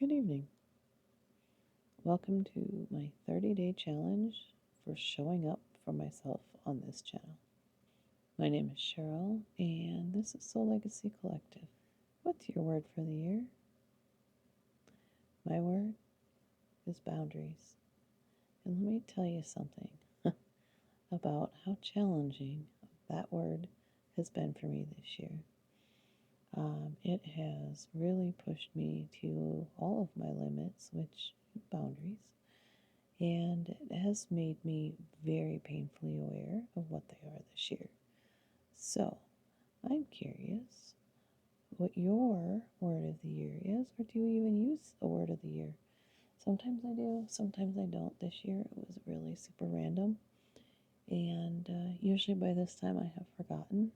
Good evening. Welcome to my 30-day challenge for showing up for myself on this channel. My name is Cheryl, and this is Soul Legacy Collective. What's your word for the year? My word is boundaries. And let me tell you something about how challenging that word has been for me this year. It has really pushed me to all of my limits, which boundaries. And it has made me very painfully aware of what they are this year. So, I'm curious what your word of the year is, or do you even use a word of the year? Sometimes I do, sometimes I don't. This year it was really super random, and usually by this time I have forgotten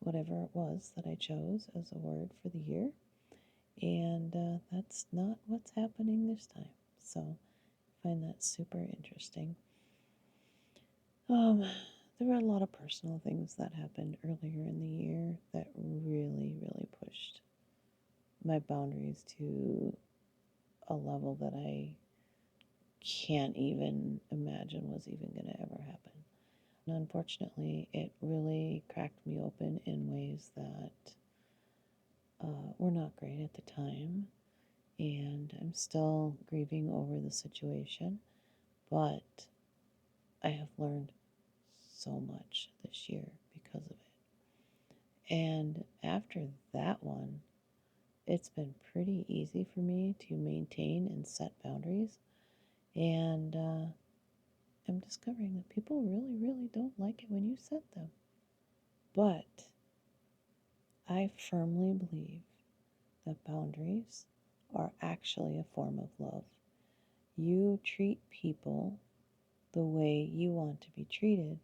whatever it was that I chose as a word for the year, and that's not what's happening this time. So, I find that super interesting. There were a lot of personal things that happened earlier in the year that really pushed my boundaries to a level that I can't even imagine was even going to ever happen. And unfortunately, it really cracked me open in ways that were not great at the time. And I'm still grieving over the situation, but I have learned so much this year because of it. And after that one, it's been pretty easy for me to maintain and set boundaries. And I'm discovering that people really don't like it when you set them. But I firmly believe that boundaries are actually a form of love. You treat people the way you want to be treated,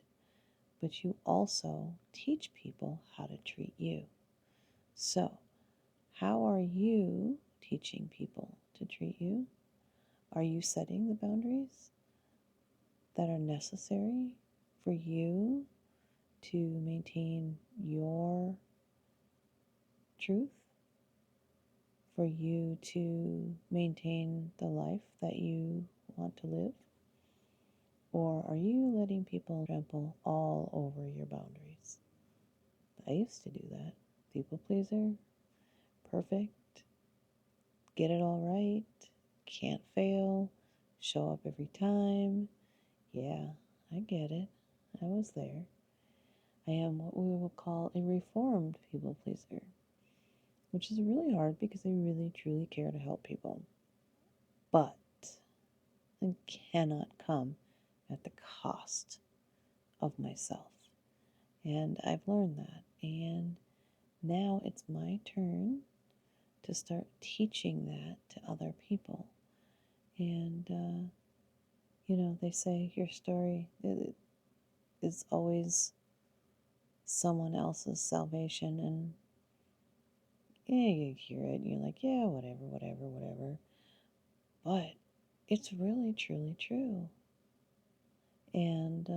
but you also teach people how to treat you. So, how are you teaching people to treat you? Are you setting the boundaries that are necessary for you to maintain your truth, for you to maintain the life that you want to live? Or are you letting people trample all over your boundaries? I used to do that. People pleaser, perfect, get it all right, can't fail, show up every time. Yeah, I get it. I was there. I am what we will call a reformed people pleaser, which is really hard because I really truly care to help people. But it cannot come at the cost of myself. And I've learned that. And now it's my turn to start teaching that to other people. And, they say your story is always someone else's salvation. And yeah, you hear it and you're like, yeah, whatever. But it's really, truly true. And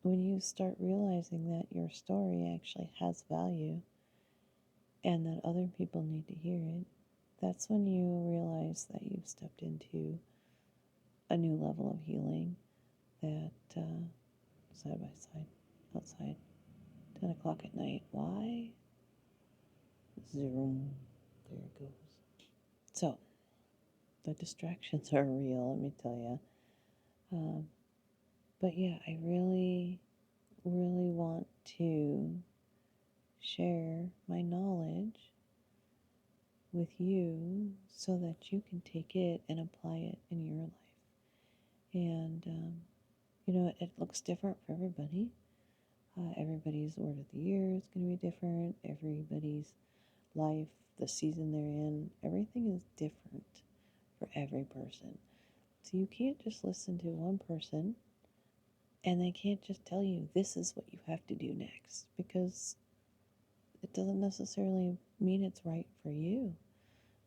when you start realizing that your story actually has value and that other people need to hear it, that's when you realize that you've stepped into a new level of healing that side by side, outside, 10 o'clock at night. Why? Zoom. There it goes. So, the distractions are real, let me tell you. But yeah, I really want to share my knowledge with you so that you can take it and apply it in your life. And, it looks different for everybody. Everybody's word of the year is going to be different. Everybody's life, the season they're in, everything is different for every person. So you can't just listen to one person and they can't just tell you this is what you have to do next, because it doesn't necessarily mean it's right for you.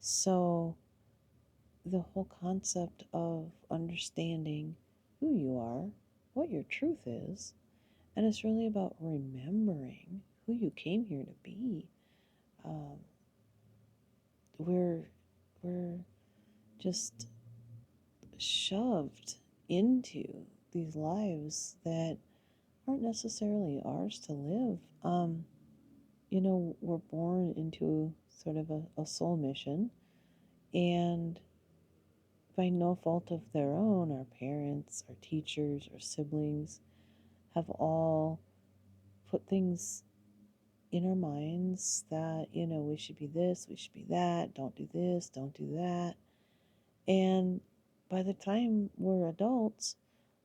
So the whole concept of understanding who you are, what your truth is, and it's really about remembering who you came here to be. Um, we're just shoved into these lives that aren't necessarily ours to live. We're born into sort of a soul mission, and by no fault of their own, our parents, our teachers, our siblings have all put things in our minds that, we should be this, we should be that, don't do this, don't do that. And by the time we're adults,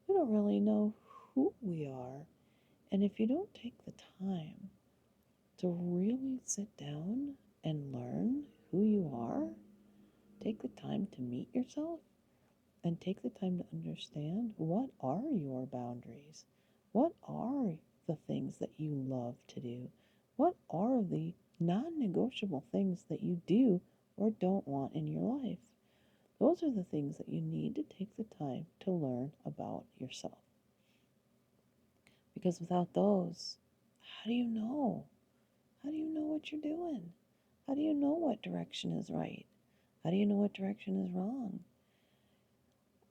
we don't really know who we are. And if you don't take the time to really sit down and learn who you are, take the time to meet yourself, and take the time to understand what are your boundaries? What are the things that you love to do? What are the non negotiable things that you do or don't want in your life? Those are the things that you need to take the time to learn about yourself. Because without those, how do you know? How do you know what you're doing? How do you know what direction is right? How do you know what direction is wrong?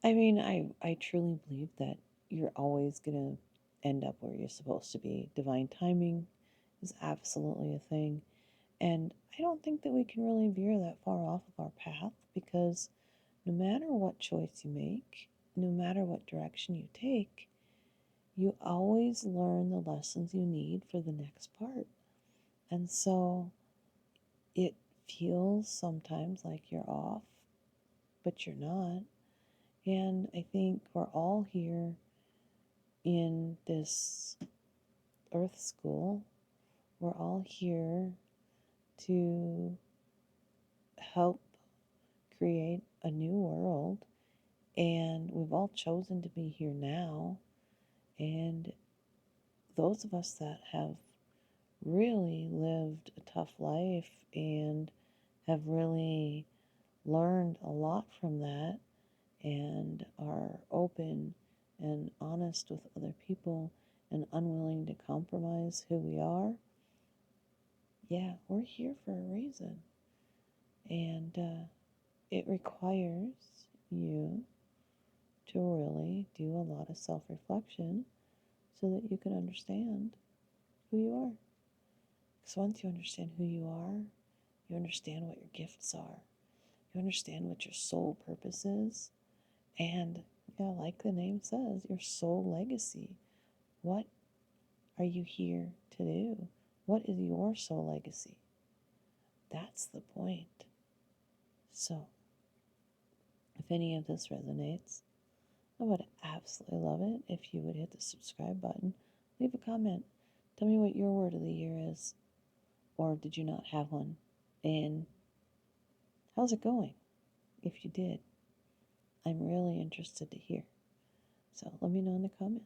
I mean, I truly believe that you're always going to end up where you're supposed to be. Divine timing is absolutely a thing. And I don't think that we can really veer that far off of our path, because no matter what choice you make, no matter what direction you take, you always learn the lessons you need for the next part. And so it feels sometimes like you're off, but you're not. And I think we're all here in this earth school. We're all here to help create a new world. And we've all chosen to be here now. And those of us that have really lived a tough life and have really learned a lot from that and are open and honest with other people and unwilling to compromise who we are, yeah, we're here for a reason. And it requires you to really do a lot of self reflection so that you can understand who you are. Because once you understand who you are, you understand what your gifts are, you understand what your soul purpose is, and yeah, like the name says, your soul legacy. What are you here to do? What is your soul legacy? That's the point. So, if any of this resonates, I would absolutely love it if you would hit the subscribe button, leave a comment, tell me what your word of the year is, or did you not have one? And how's it going? If you did, I'm really interested to hear. So let me know in the comments.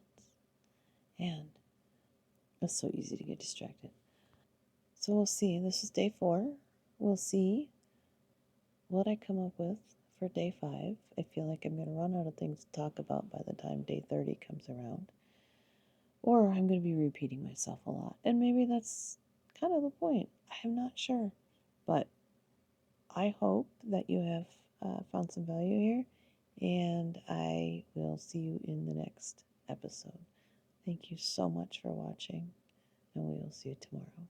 And it's so easy to get distracted. So we'll see. This is day 4. We'll see what I come up with for day 5. I feel like I'm going to run out of things to talk about by the time day 30 comes around. Or I'm going to be repeating myself a lot. And maybe that's kind of the point. I'm not sure. But I hope that you have found some value here. And I will see you in the next episode. Thank you so much for watching. And we will see you tomorrow.